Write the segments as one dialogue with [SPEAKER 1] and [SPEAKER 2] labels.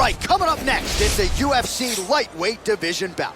[SPEAKER 1] right, coming up next, it's a UFC lightweight division bout.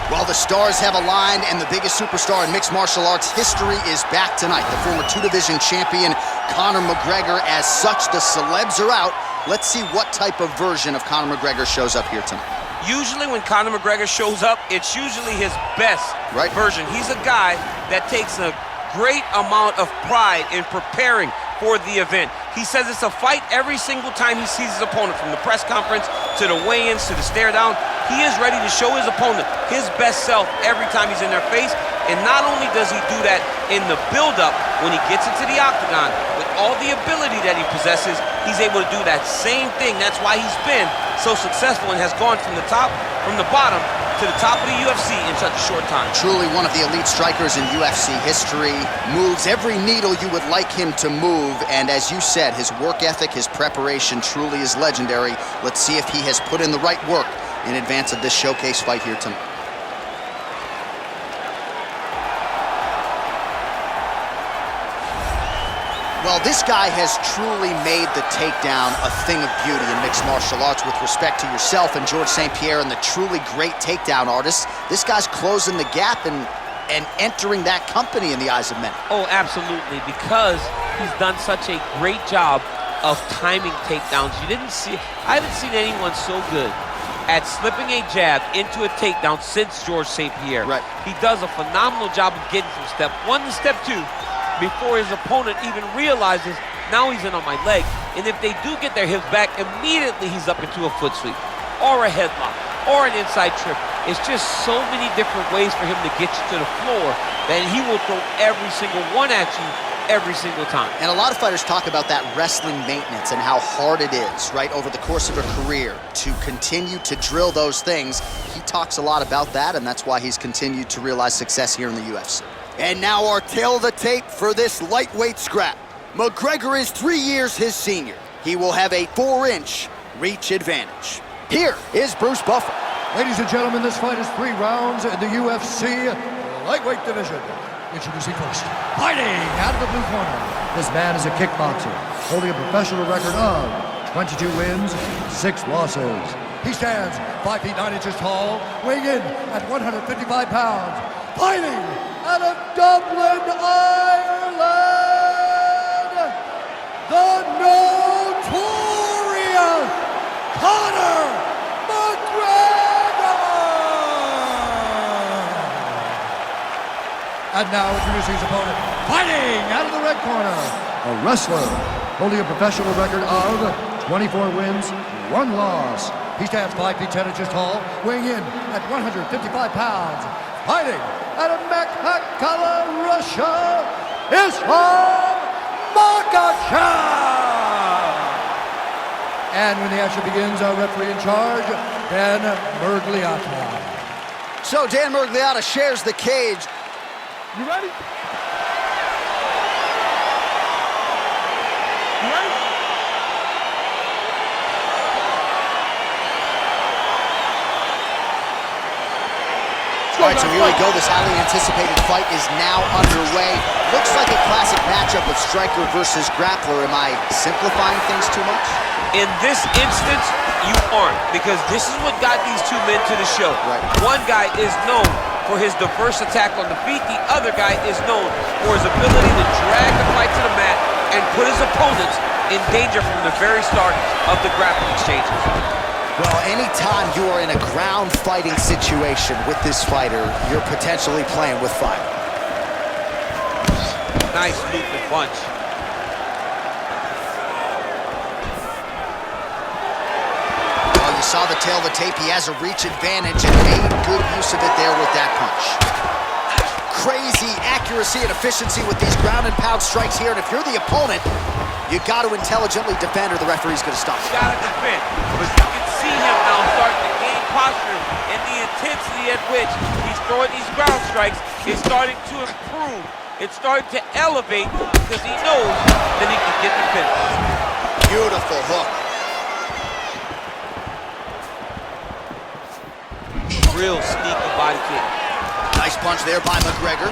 [SPEAKER 1] Well, the stars have aligned, and the biggest superstar in mixed martial arts history is back tonight. The former two-division champion, Conor McGregor. As such, the celebs are out. Let's see what type of version of Conor McGregor shows up here tonight.
[SPEAKER 2] Usually when Conor McGregor shows up, it's usually his best version. He's a guy that takes a great amount of pride in preparing for the event. He says it's a fight every single time he sees his opponent, from the press conference to the weigh-ins to the stare down. He is ready to show his opponent his best self every time he's in their face. And not only does he do that in the build-up when he gets into the octagon, with all the ability that he possesses, he's able to do that same thing. That's why he's been so successful and has gone from the bottom to the top of the UFC in such a short time.
[SPEAKER 1] Truly one of the elite strikers in UFC history. Moves every needle you would like him to move. And as you said, his work ethic, his preparation truly is legendary. Let's see if he has put in the right work in advance of this showcase fight here tonight. Well, this guy has truly made the takedown a thing of beauty in mixed martial arts. With respect to yourself and George St. Pierre and the truly great takedown artists, this guy's closing the gap and entering that company in the eyes of many.
[SPEAKER 2] Oh, absolutely, because he's done such a great job of timing takedowns. I haven't seen anyone so good at slipping a jab into a takedown since George St. Pierre.
[SPEAKER 1] Right.
[SPEAKER 2] He does a phenomenal job of getting from step one to step two before his opponent even realizes now he's in on my leg. And if they do get their hips back, immediately he's up into a foot sweep or a headlock or an inside trip. It's just so many different ways for him to get you to the floor that he will throw every single one at you every single time.
[SPEAKER 1] And a lot of fighters talk about that wrestling maintenance and how hard it is, right, over the course of a career to continue to drill those things. He talks a lot about that, and that's why he's continued to realize success here in the UFC. And now our tail of the tape for this lightweight scrap. McGregor is 3 years his senior. He will have a 4-inch reach advantage. Here is Bruce Buffer.
[SPEAKER 3] Ladies and gentlemen, this fight is 3 rounds in the UFC lightweight division. Introducing first, fighting out of the blue corner. This man is a kickboxer, holding a professional record of 22 wins, 6 losses. He stands 5 feet 9 inches tall, weighing in at 155 pounds. Fighting out of Dublin, Ireland, the notorious Conor McGregor! And now introducing his opponent, fighting out of the red corner, a wrestler holding a professional record of 24 wins, 1 loss. He stands 5 feet 10 inches tall, weighing in at 155 pounds. Fighting out of makhachev, Russia, makhachev! And when the action begins, our referee in charge, Dan Mergliata.
[SPEAKER 1] So Dan Mergliata shares the cage.
[SPEAKER 3] You ready?
[SPEAKER 1] All right, so here we go. This highly anticipated fight is now underway. Looks like a classic matchup of striker versus grappler. Am I simplifying things too much?
[SPEAKER 2] In this instance, you aren't, because this is what got these two men to the show.
[SPEAKER 1] Right.
[SPEAKER 2] One guy is known for his diverse attack on the feet. The other guy is known for his ability to drag the fight to the mat and put his opponents in danger from the very start of the grappling exchanges.
[SPEAKER 1] Well, anytime you are in a ground fighting situation with this fighter, you're potentially playing with fire.
[SPEAKER 2] Nice movement punch.
[SPEAKER 1] Well, you saw the tail of the tape. He has a reach advantage and made good use of it there with that punch. Crazy accuracy and efficiency with these ground and pound strikes here. And if you're the opponent, you got to intelligently defend or the referee's going to stop.
[SPEAKER 2] You got to defend. But you can see him now starting to gain posture, and the intensity at which he's throwing these ground strikes is starting to improve. It's starting to elevate because he knows that he can get the finish.
[SPEAKER 1] Beautiful hook.
[SPEAKER 2] real sneaky body kick.
[SPEAKER 1] Nice punch there by McGregor.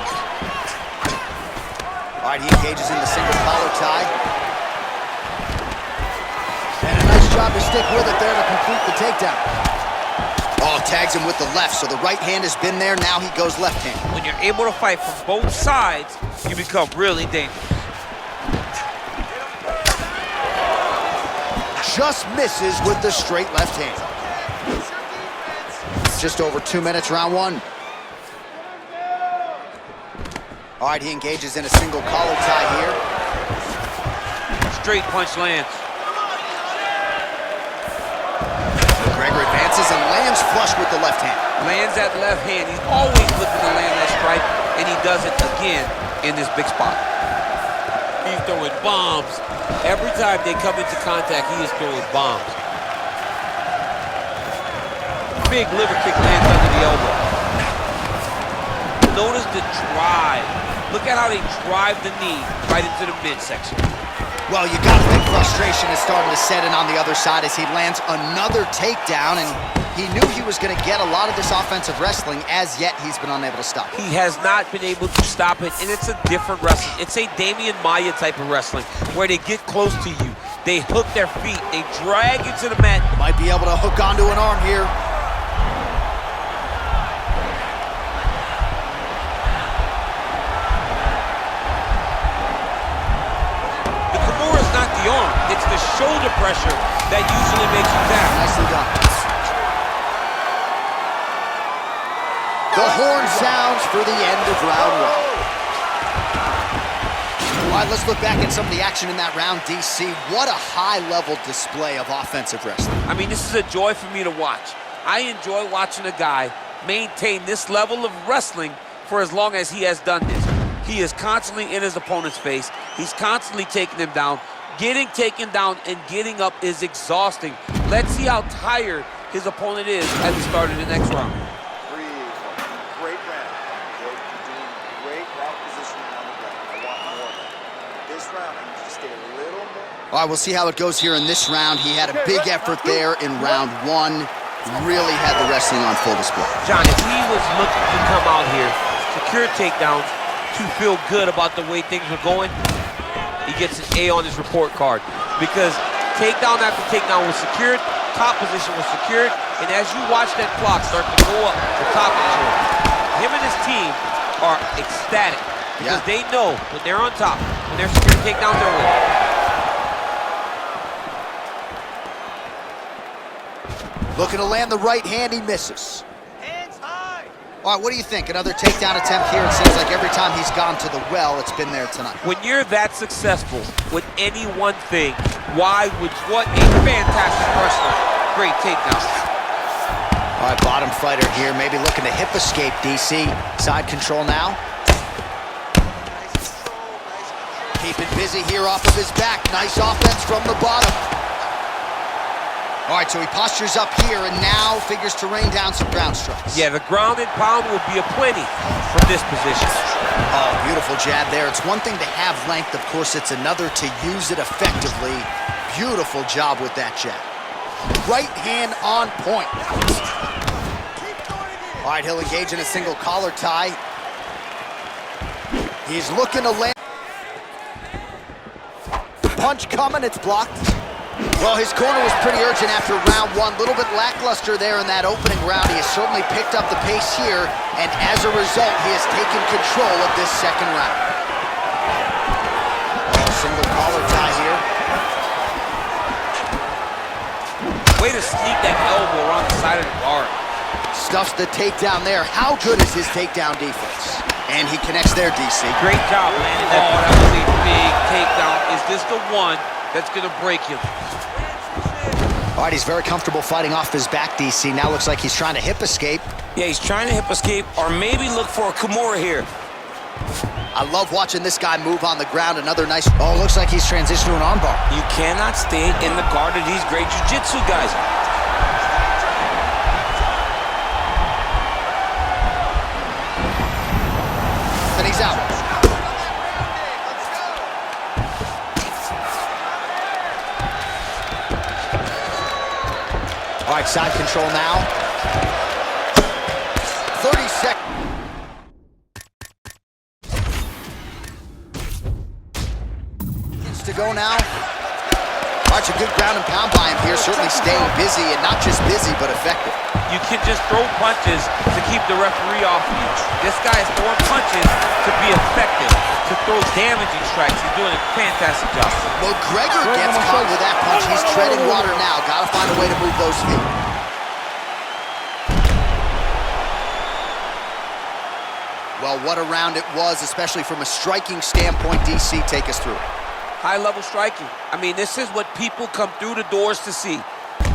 [SPEAKER 1] All right, he engages in the single collar tie. And a nice job to stick with it there to complete the takedown. Oh, tags him with the left, so the right hand has been there, now he goes left hand.
[SPEAKER 2] When you're able to fight from both sides, you become really dangerous.
[SPEAKER 1] Just misses with the straight left hand. Just over 2 minutes, round one. All right, he engages in a single collar tie here.
[SPEAKER 2] Straight punch lands.
[SPEAKER 1] McGregor advances and lands flush with the left hand.
[SPEAKER 2] Lands that left hand. He's always looking to land that strike, and he does it again in this big spot. He's throwing bombs. Every time they come into contact, he is throwing bombs. Big liver kick lands under the elbow. Notice the drive. Look at how they drive the knee right into the midsection.
[SPEAKER 1] Well, you gotta think frustration is starting to set in on the other side as he lands another takedown, and he knew he was gonna get a lot of this offensive wrestling. As yet, he's been unable to stop it.
[SPEAKER 2] He has not been able to stop it, and it's a different wrestling. It's a Damian Maia type of wrestling, where they get close to you, they hook their feet, they drag you to the mat.
[SPEAKER 1] Might be able to hook onto an arm here.
[SPEAKER 2] The arm. It's the shoulder pressure that usually makes you tap.
[SPEAKER 1] Nicely done. The horn sounds for the end of round one. All right, let's look back at some of the action in that round, DC. What a high-level display of offensive wrestling.
[SPEAKER 2] I mean, this is a joy for me to watch. I enjoy watching a guy maintain this level of wrestling for as long as he has done this. He is constantly in his opponent's face. He's constantly taking him down. Getting taken down and getting up is exhausting. Let's see how tired his opponent is as we start in the next round.
[SPEAKER 4] Great round. You're doing great round positioning on the ground. I want more of that. This round, I need you to stay a little more.
[SPEAKER 1] All right, we'll see how it goes here in this round. He had a big effort there in round one. Really had the wrestling on full display.
[SPEAKER 2] John, if he was looking to come out here, secure takedowns, to feel good about the way things were going, he gets an A on his report card, because takedown after takedown was secured, top position was secured, and as you watch that clock start to go up, the top position, him and his team are ecstatic, because they know when they're on top, when they're securing takedowns, they're winning.
[SPEAKER 1] Looking to land the right hand, he misses. All right, what do you think? Another takedown attempt here. It seems like every time he's gone to the well, it's been there tonight.
[SPEAKER 2] When you're that successful with any one thing, what a fantastic wrestler. Great takedown.
[SPEAKER 1] All right, bottom fighter here, maybe looking to hip escape, DC. Side control now. Keeping busy here off of his back. Nice offense from the bottom. All right, so he postures up here and now figures to rain down some ground strikes.
[SPEAKER 2] Yeah, the ground and pound will be aplenty from this position.
[SPEAKER 1] Oh, beautiful jab there. It's one thing to have length. Of course, it's another to use it effectively. Beautiful job with that jab. Right hand on point. All right, he'll engage in a single collar tie. He's looking to land. The punch coming, it's blocked. Well, his corner was pretty urgent after round one. A little bit lackluster there in that opening round. He has certainly picked up the pace here, and as a result, he has taken control of this second round. Single collar tie here.
[SPEAKER 2] Way to sneak that elbow around the side of the guard.
[SPEAKER 1] Stuffs the takedown there. How good is his takedown defense? And he connects there, DC.
[SPEAKER 2] Great job landing that. Oh, that was a big takedown. Is this the one that's going to break him?
[SPEAKER 1] All right, he's very comfortable fighting off his back, DC. Now looks like he's trying to hip escape.
[SPEAKER 5] Yeah, he's trying to hip escape or maybe look for a Kimura here.
[SPEAKER 1] I love watching this guy move on the ground. Another nice... Oh, looks like he's transitioned to an armbar.
[SPEAKER 5] You cannot stay in the guard of these great jiu-jitsu guys.
[SPEAKER 1] And he's out. All right, side control now. seconds. To go now. That's a good ground and pound by him here, certainly staying busy, and not just busy, but effective.
[SPEAKER 2] You can just throw punches to keep the referee off you. This guy is throwing punches to be effective, to throw damaging strikes. He's doing a fantastic job.
[SPEAKER 1] McGregor gets caught with that punch. He's treading water now. Got to find a way to move those feet. Well, what a round it was, especially from a striking standpoint. DC, take us through it.
[SPEAKER 2] High-level striking. I mean, this is what people come through the doors to see.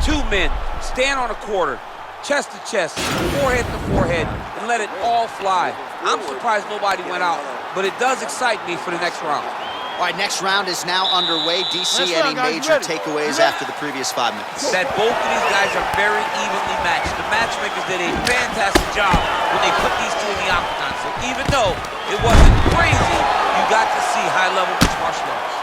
[SPEAKER 2] Two men stand on a quarter, chest to chest, forehead to forehead, and let it all fly. I'm surprised nobody went out, but it does excite me for the next round.
[SPEAKER 1] All right, next round is now underway. DC, any major takeaways after the previous 5 minutes?
[SPEAKER 2] That both of these guys are very evenly matched. The matchmakers did a fantastic job when they put these two in the octagon. So even though it wasn't crazy, you got to see high-level mixed martial arts.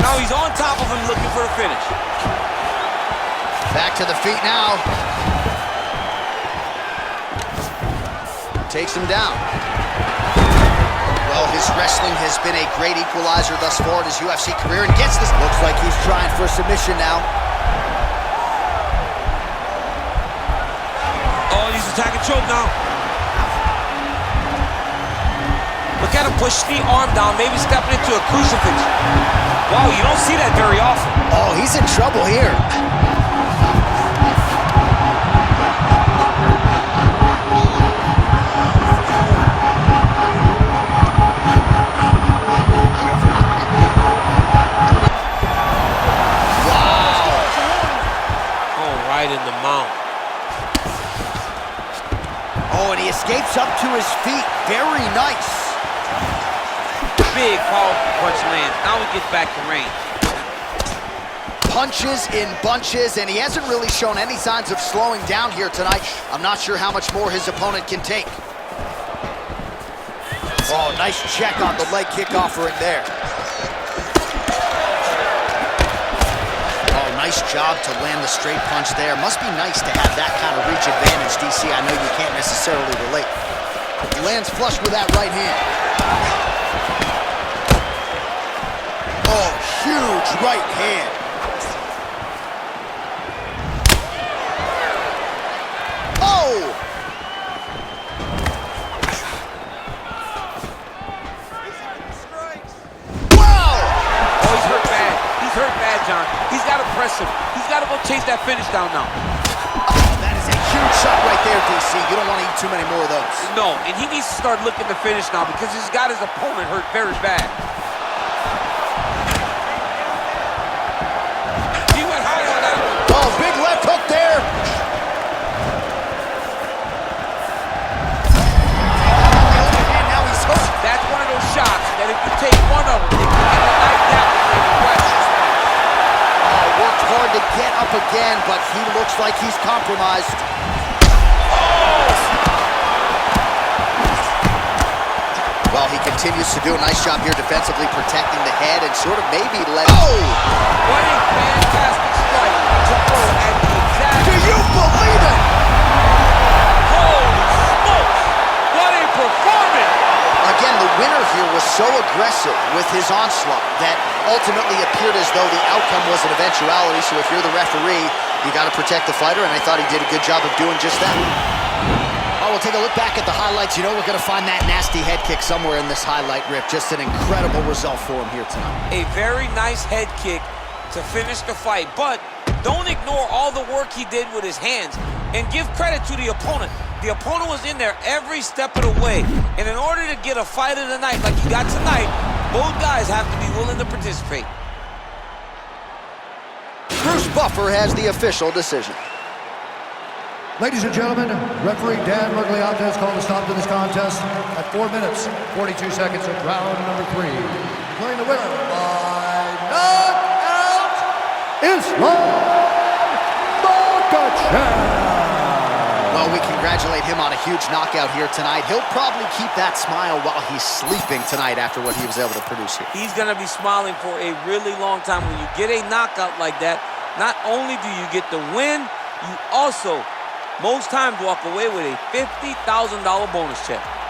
[SPEAKER 2] Now he's on top of him looking for a finish.
[SPEAKER 1] Back to the feet now. Takes him down. Well, his wrestling has been a great equalizer thus far in his UFC career, and gets this. Looks like he's trying for a submission now.
[SPEAKER 2] Oh, he's attacking choke now. Look at him push the arm down, maybe stepping into a crucifix. Wow, you don't see that very often.
[SPEAKER 1] Oh, he's in trouble here. Wow.
[SPEAKER 2] Oh, right in the mount.
[SPEAKER 1] Oh, and he escapes up to his feet. Very nice.
[SPEAKER 2] Big, powerful punch lands. Now he gets back to range.
[SPEAKER 1] Punches in bunches, and he hasn't really shown any signs of slowing down here tonight. I'm not sure how much more his opponent can take. Oh, nice check on the leg kick offering there. Oh, nice job to land the straight punch there. Must be nice to have that kind of reach advantage, DC. I know you can't necessarily relate. He lands flush with that right hand. Oh, huge right hand. Oh! Wow!
[SPEAKER 2] Oh, he's hurt bad. He's hurt bad, John. He's got to press him. He's got to go chase that finish down now.
[SPEAKER 1] Oh, that is a huge shot right there, DC. You don't want to eat too many more of those.
[SPEAKER 2] No, and he needs to start looking to finish now because he's got his opponent hurt very bad.
[SPEAKER 1] Big left hook there. And now he's hooked.
[SPEAKER 2] That's one of those shots that if you take one of them, you can get the knife down with the question.
[SPEAKER 1] Oh, worked hard to get up again, but he looks like he's compromised. Well, he continues to do a nice job here defensively, protecting the head and sort of maybe let. Oh!
[SPEAKER 2] What a fantastic strike to throw at the exact.
[SPEAKER 1] Do you believe it?
[SPEAKER 2] Holy smokes! What a performance!
[SPEAKER 1] Again, the winner here was so aggressive with his onslaught that ultimately appeared as though the outcome was an eventuality. So if you're the referee, you got to protect the fighter, and I thought he did a good job of doing just that. Oh, we'll take a look back at the highlights. You know we're going to find that nasty head kick somewhere in this highlight rip. Just an incredible result for him here tonight.
[SPEAKER 2] A very nice head kick to finish the fight, but don't ignore all the work he did with his hands and give credit to the opponent. The opponent was in there every step of the way, and in order to get a fight of the night like he got tonight, both guys have to be willing to participate.
[SPEAKER 1] Bruce Buffer has the official decision.
[SPEAKER 3] Ladies and gentlemen, referee Dan Mergliata has called a stop to this contest at 4 minutes, 42 seconds of round number 3. Declaring the winner by knockout, makhachev.
[SPEAKER 1] Well, we congratulate him on a huge knockout here tonight. He'll probably keep that smile while he's sleeping tonight after what he was able to produce here.
[SPEAKER 2] He's going to be smiling for a really long time. When you get a knockout like that, not only do you get the win, you also most times walk away with a $50,000 bonus check.